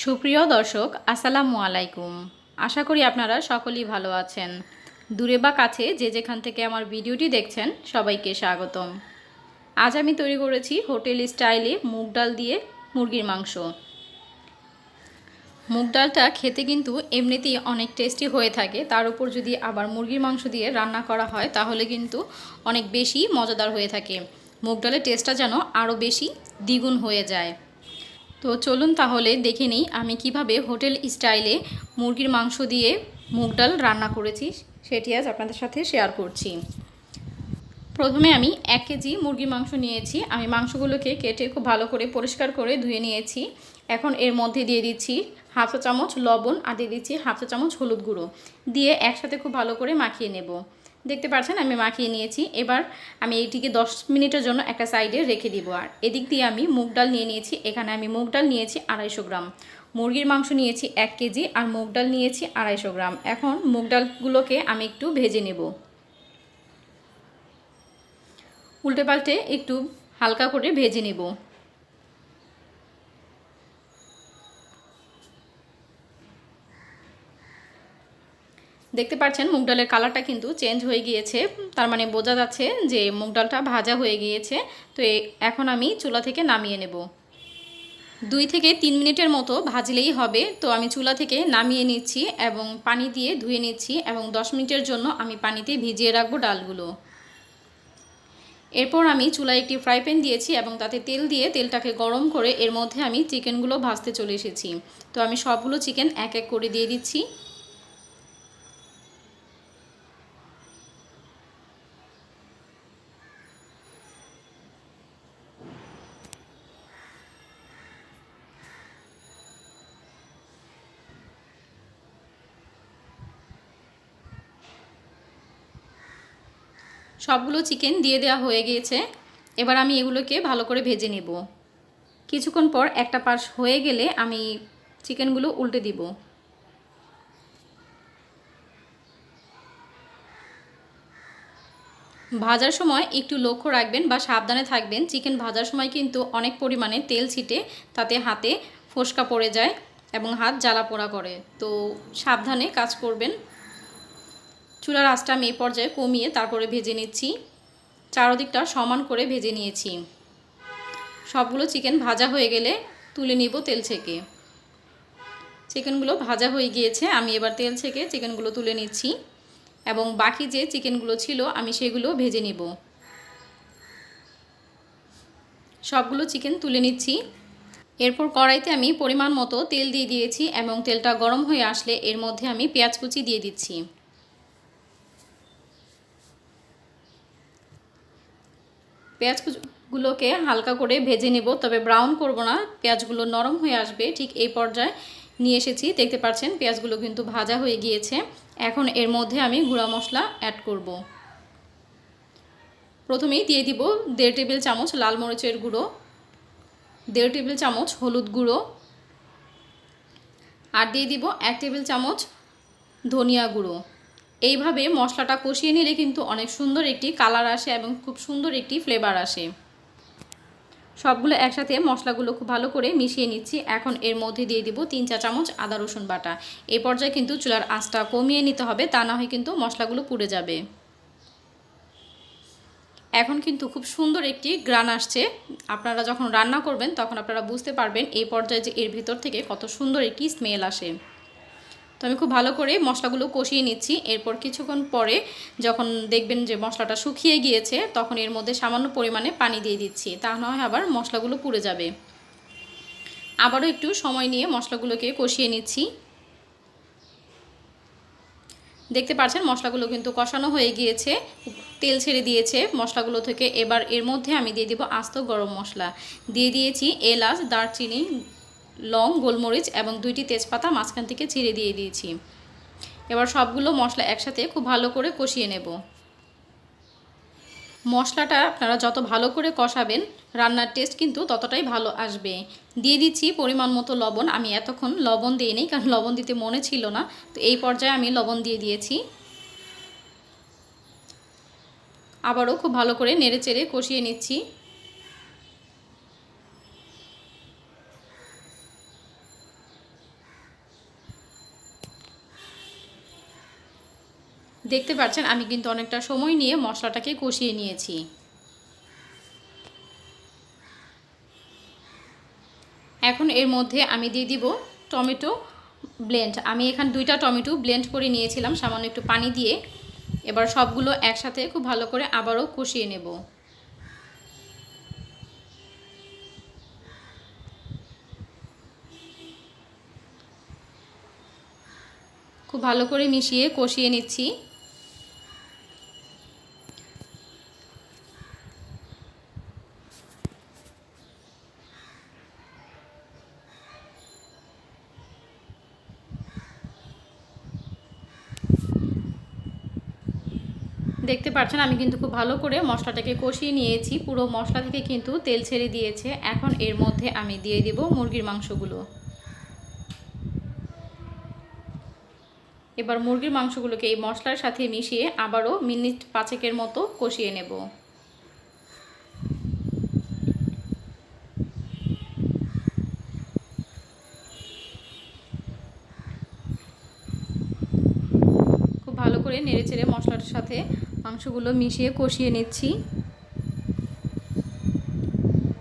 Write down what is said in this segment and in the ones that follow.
সুপ্রিয় দর্শক আসসালামু আলাইকুম। আশা করি আপনারা সকলেই ভালো আছেন। দূরে বা কাছে যে যেখান থেকে আমার ভিডিওটি দেখছেন সবাইকে স্বাগতম। আজ আমি তৈরি করেছি হোটেল স্টাইলে মুগ ডাল দিয়ে মুরগির মাংস। মুগ ডালটা খেতে কিন্তু এমনিতেই অনেক টেস্টি হয়ে থাকে, তার উপর যদি আবার মুরগির মাংস দিয়ে রান্না করা হয় তাহলে কিন্তু অনেক বেশি মজাদার হয়ে থাকে। মুগ ডালের টেস্টটা যেন আরও বেশি দ্বিগুণ হয়ে যায়। তো চলুন তাহলে দেখে নিই আমি কিভাবে হোটেল স্টাইলে মুরগির মাংস দিয়ে মুগ ডাল রান্না করেছি, সেটি আজ আপনাদের সাথে শেয়ার করছি। প্রথমে আমি 1 কেজি মুরগির মাংস নিয়েছি। আমি মাংসগুলোকে কেটে খুব ভালো করে পরিষ্কার করে ধুয়ে নিয়েছি। এখন এর মধ্যে দিয়ে দিচ্ছি হাফ চা চামচ লবণ আর দিয়ে দিচ্ছি হাফ চা চামচ হলুদ গুঁড়ো, দিয়ে একসাথে খুব ভালো করে মাখিয়ে নেব। দেখতে পাচ্ছেন আমি মাখিয়ে নিয়েছি। এবার আমি এইটিকে 10 মিনিটের জন্য একটা সাইডে রেখে দিব। আর এদিক দিয়ে আমি মুগ ডাল নিয়ে নিয়েছি। এখানে আমি মুগ ডাল নিয়েছি 250 গ্রাম, মুরগির মাংস নিয়েছি 1 কেজি আর মুগ ডাল নিয়েছি 250 গ্রাম। এখন মুগ ডালগুলোকে আমি একটু ভেজে নেব। উল্টে পাল্টে একটু হালকা করে ভেজে নেব। দেখতে পাচ্ছেন মুগ ডালের কালারটা কিন্তু চেঞ্জ হয়ে গিয়েছে, তার মানে বোঝা যাচ্ছে যে মুগ ডালটা ভাজা হয়ে গিয়েছে। তো এখন আমি চুলা থেকে নামিয়ে নেব। 2 থেকে 3 মিনিটের মতো ভাজলেই হবে। তো আমি চুলা থেকে নামিয়ে নিচ্ছি এবং পানি দিয়ে ধুয়ে নিচ্ছি এবং 10 মিনিটের জন্য আমি পানিতে ভিজিয়ে রাখবো ডালগুলো। এরপর আমি চুলায় একটি ফ্রাই প্যান দিয়েছি এবং তাতে তেল দিয়ে তেলটাকে গরম করে এর মধ্যে আমি চিকেনগুলো ভাজতে চলে এসেছি। তো আমি সবগুলো চিকেন এক এক করে দিয়ে দিচ্ছি। সবগুলো চিকেন দিয়ে দেওয়া হয়ে গিয়েছে। এবার আমি এগুলোকে ভালো করে ভেজে নেব। কিছুক্ষণ পর একটা পাশ হয়ে গেলে আমি চিকেনগুলো উল্টে দিব। ভাজার সময় একটু লক্ষ্য রাখবেন বা সাবধানে থাকবেন। চিকেন ভাজার সময় কিন্তু অনেক পরিমাণে তেল ছিটে, তাতে হাতে ফোসকা পড়ে যায় এবং হাত জ্বালা পোড়া করে। তো সাবধানে কাজ করবেন। চুলার আঁচটা আমি এই পর্যায়ে কমিয়ে তারপরে ভেজে নিচ্ছি। চারদিকটা সমান করে ভেজে নিয়েছি। সবগুলো চিকেন ভাজা হয়ে গেলে তুলে নিব তেল থেকে। চিকেনগুলো ভাজা হয়ে গিয়েছে, আমি এবার তেল থেকে চিকেনগুলো তুলে নিচ্ছি এবং বাকি যে চিকেনগুলো ছিল আমি সেগুলো ভেজে নিব। সবগুলো চিকেন তুলে নিচ্ছি। এরপর কড়াইতে আমি পরিমাণ মতো তেল দিয়ে দিয়েছি এবং তেলটা গরম হয়ে আসলে এর মধ্যে আমি পেঁয়াজ কুচি দিয়ে দিচ্ছি। পেঁয়াজগুলোকে হালকা করে ভেজে নেব, তবে ব্রাউন করব না, পেঁয়াজগুলো নরম হয়ে আসবে ঠিক এই পর্যায়ে নিয়ে এসেছি। দেখতে পাচ্ছেন পেঁয়াজগুলো কিন্তু ভাজা হয়ে গিয়েছে। এখন এর মধ্যে আমি গুঁড়া মশলা অ্যাড করব। প্রথমেই দিয়ে দিব 1.5 টেবিল চামচ লাল মরিচের গুঁড়ো, 1.5 টেবিল চামচ হলুদ গুঁড়ো আর দিয়ে দিব 1 টেবিল চামচ ধনিয়া গুঁড়ো। এইভাবে মশলাটা কষিয়ে নিলে কিন্তু অনেক সুন্দর একটি কালার আসে এবং খুব সুন্দর একটি ফ্লেভার আসে। সবগুলো একসাথে মশলাগুলো খুব ভালো করে মিশিয়ে নিচ্ছি। এখন এর মধ্যে দিয়ে দিব 3 চা চামচ আদা রসুন বাটা। এই পর্যায়ে কিন্তু চুলার আঁচটা কমিয়ে নিতে হবে, তা না হয় কিন্তু মশলাগুলো পুড়ে যাবে। এখন কিন্তু খুব সুন্দর একটি গ্রান আসছে। আপনারা যখন রান্না করবেন তখন আপনারা বুঝতে পারবেন এই পর্যায়ে যে এর ভিতর থেকে কত সুন্দর একটি স্মেল আসে। তো আমি খুব ভালো করে মশলাগুলো কষিয়ে নিচ্ছি। এরপর কিছুক্ষণ পরে যখন দেখবেন যে মশলাটা শুকিয়ে গিয়েছে তখন এর মধ্যে সামান্য পরিমাণে পানি দিয়ে দিচ্ছি, তা না হয় আবার মশলাগুলো পুড়ে যাবে। আবারও একটু সময় নিয়ে মশলাগুলোকে কষিয়ে নিচ্ছি। দেখতে পাচ্ছেন মশলাগুলো কিন্তু কষানো হয়ে গিয়েছে, তেল ছেড়ে দিয়েছে মশলাগুলো থেকে। এবার এর মধ্যে আমি দিয়ে দিব আস্ত গরম মশলা, দিয়ে দিয়েছি এলাচ, দারচিনি, লং, গোলমরিচ এবং 2টি তেজপাতা মাঝখান থেকে ছিঁড়ে দিয়ে দিয়েছি। এবার সবগুলো মশলা একসাথে খুব ভালো করে কষিয়ে নেব। মশলাটা আপনারা যত ভালো করে কষাবেন রান্নার টেস্ট কিন্তু ততটাই ভালো আসবে। দিয়ে দিচ্ছি পরিমাণ মতো লবণ। আমি এতক্ষণ লবণ দিইনি কারণ লবণ দিতে মনে ছিল না, তো এই পর্যায়ে আমি লবণ দিয়ে দিয়েছি। আবারও খুব ভালো করে নেড়েচেড়ে কষিয়ে নিচ্ছি। দেখতে পাচ্ছেন আমি কিন্তু অনেকটা সময় নিয়ে মশলাটাকে কষিয়ে নিয়েছি। এখন এর মধ্যে আমি দিয়ে দিব টমেটো ব্লেন্ড। আমি এখানে 2টা টমেটো ব্লেন্ড করে নিয়েছিলাম সামান্য একটু পানি দিয়ে। এবার সবগুলো একসাথে খুব ভালো করে আবারও কষিয়ে নেব। খুব ভালো করে মিশিয়ে কষিয়ে নিচ্ছি। দেখতে পাচ্ছেন আমি কিন্তু খুব ভালো করে মশলাটাকে কষিয়ে নিয়েছি। পুরো মশলা থেকে কিন্তু তেল ছেড়ে দিয়েছে। এখন এর মধ্যে আমি দিয়ে দিব মুরগির মাংসগুলো। এবার মুরগির মাংসগুলোকে এই মশলার সাথে মিশিয়ে আবারও মিনিট 5 মতো কষিয়ে নেব। খুব ভালো করে নেড়েচেড়ে মশলাটার সাথে মাংসগুলো মিশিয়ে কষিয়ে নিচ্ছি।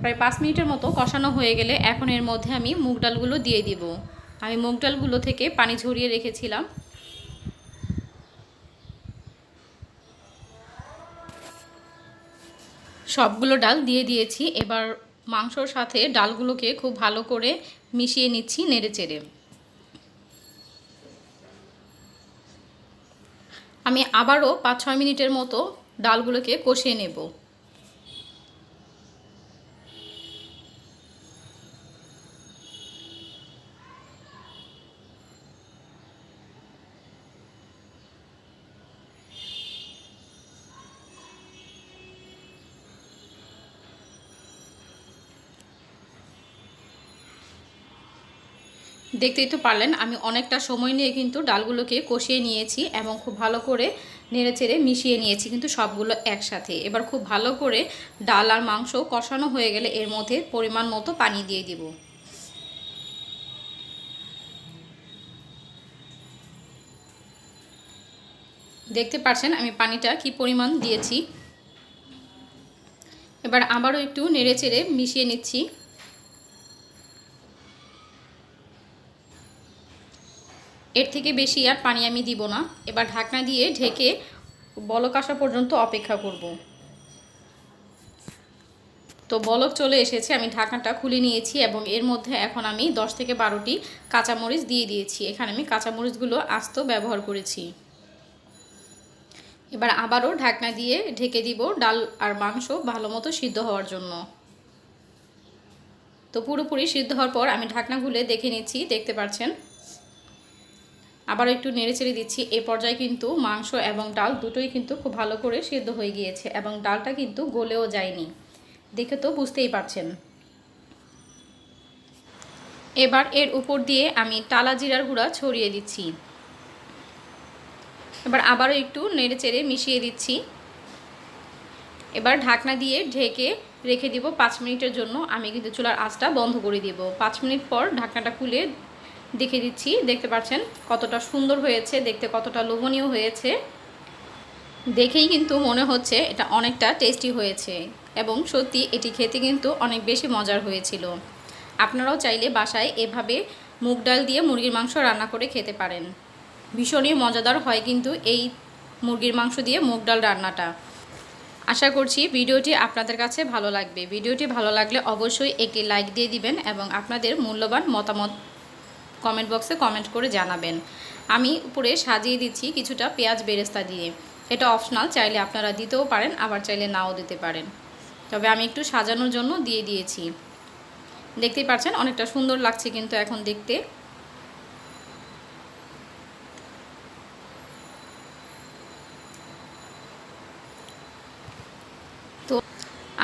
প্রায় 5 মিনিটের মতো কষানো হয়ে গেলে এখন এর মধ্যে আমি মুগ ডালগুলো দিয়ে দিব। আমি মুগ ডালগুলো থেকে পানি ঝরিয়ে রেখেছিলাম। সবগুলো ডাল দিয়ে দিয়েছি। এবার মাংসর সাথে ডালগুলোকে খুব ভালো করে মিশিয়ে নিচ্ছি নেড়েচেড়ে। আমি আবারও 5-6 মিনিটের মতো ডালগুলোকে কষিয়ে নেব। দেখতেই তো পারলেন আমি অনেকটা সময় নিয়ে কিন্তু ডালগুলোকে কষিয়ে নিয়েছি এবং খুব ভালো করে নেড়েচেড়ে মিশিয়ে নিয়েছি কিন্তু সবগুলো একসাথে। এবার খুব ভালো করে ডাল আর মাংস কষানো হয়ে গেলে এর মধ্যে পরিমাণ মতো পানি দিয়ে দিব। দেখতে পাচ্ছেন আমি পানিটা কি পরিমাণ দিয়েছি। এবার আবারও একটু নেড়েচেড়ে মিশিয়ে নিচ্ছি। এর থেকে বেশি আর পানি আমি দিব না। এবার ঢাকনা দিয়ে ঢেকে বলক আসা পর্যন্ত অপেক্ষা করব। তো বলক চলে এসেছে, আমি ঢাকনাটা খুলে নিয়েছি এবং এর মধ্যে এখন আমি 10 থেকে 12টি কাঁচামরিচ দিয়ে দিয়েছি। এখানে আমি কাঁচামরিচগুলো আস্ত ব্যবহার করেছি। এবার আবারও ঢাকনা দিয়ে ঢেকে দিব ডাল আর মাংস ভালো মতো সিদ্ধ হওয়ার জন্য। তো পুরোপুরি সিদ্ধ হওয়ার পর আমি ঢাকনা খুলে দেখে নিচ্ছি। দেখতে পাচ্ছেন আবার একটু নেড়েচেড়ে দিচ্ছি। এই পর্যায়ে কিন্তু মাংস এবং ডাল দুটোই কিন্তু খুব ভালো করে সিদ্ধ হয়ে গিয়েছে এবং ডালটা কিন্তু গলেও যায়নি, দেখে তো বুঝতেই পারছেন। এবার এর উপর দিয়ে আমি টালা জিরার গুঁড়া ছড়িয়ে দিচ্ছি। এবার আবারও একটু নেড়েচেড়ে মিশিয়ে দিচ্ছি। এবার ঢাকনা দিয়ে ঢেকে রেখে দিব 5 মিনিটের জন্য। আমি কিন্তু চুলার আঁচটা বন্ধ করে দিব। 5 মিনিট পর ঢাকনাটা খুলে দেখে দিচ্ছি। দেখতে পাচ্ছেন কতটা সুন্দর হয়েছে, দেখতে কতটা লোভনীয় হয়েছে। দেখেই কিন্তু মনে হচ্ছে এটা অনেকটা টেস্টি হয়েছে এবং সত্যি এটি খেতে কিন্তু অনেক বেশি মজার হয়েছিল। আপনারাও চাইলে বাসায় এভাবে মুগ ডাল দিয়ে মুরগির মাংস রান্না করে খেতে পারেন। ভীষণই মজাদার হয় কিন্তু এই মুরগির মাংস দিয়ে মুগ ডাল রান্নাটা। আশা করছি ভিডিওটি আপনাদের কাছে ভালো লাগবে। ভিডিওটি ভালো লাগলে অবশ্যই একটি লাইক দিয়ে দিবেন এবং আপনাদের মূল্যবান মতামত কমেন্ট বক্সে কমেন্ট করে জানাবেন। আমি উপরে সাজিয়ে দিচ্ছি কিছুটা পেঁয়াজ বেরেস্তা দিয়ে। এটা অপশনাল, চাইলে আপনারা দিতেও পারেন, আবার চাইলে নাও দিতে পারেন। তবে আমি একটু সাজানোর জন্য দিয়ে দিয়েছি। দেখতেই পাচ্ছেন অনেকটা সুন্দর লাগছে কিন্তু এখন দেখতে। তো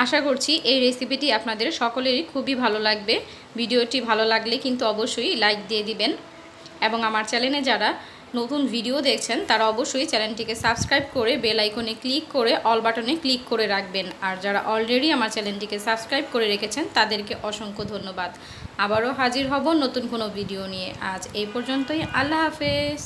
আশা করছি এই রেসিপিটি আপনাদের সকলেরই খুবই ভালো লাগবে। ভিডিওটি ভালো লাগলে কিন্তু অবশ্যই লাইক দিয়ে দিবেন এবং আমার চ্যানেলে যারা নতুন ভিডিও দেখছেন তারা অবশ্যই চ্যানেলটিকে সাবস্ক্রাইব করে বেল আইকনে ক্লিক করে অল বাটনে ক্লিক করে রাখবেন। আর যারা অলরেডি আমার চ্যানেলটিকে সাবস্ক্রাইব করে রেখেছেন তাদেরকে অসংখ্য ধন্যবাদ। আবারও হাজির হব নতুন কোনো ভিডিও নিয়ে। আজ এই পর্যন্তই। আল্লাহ হাফেজ।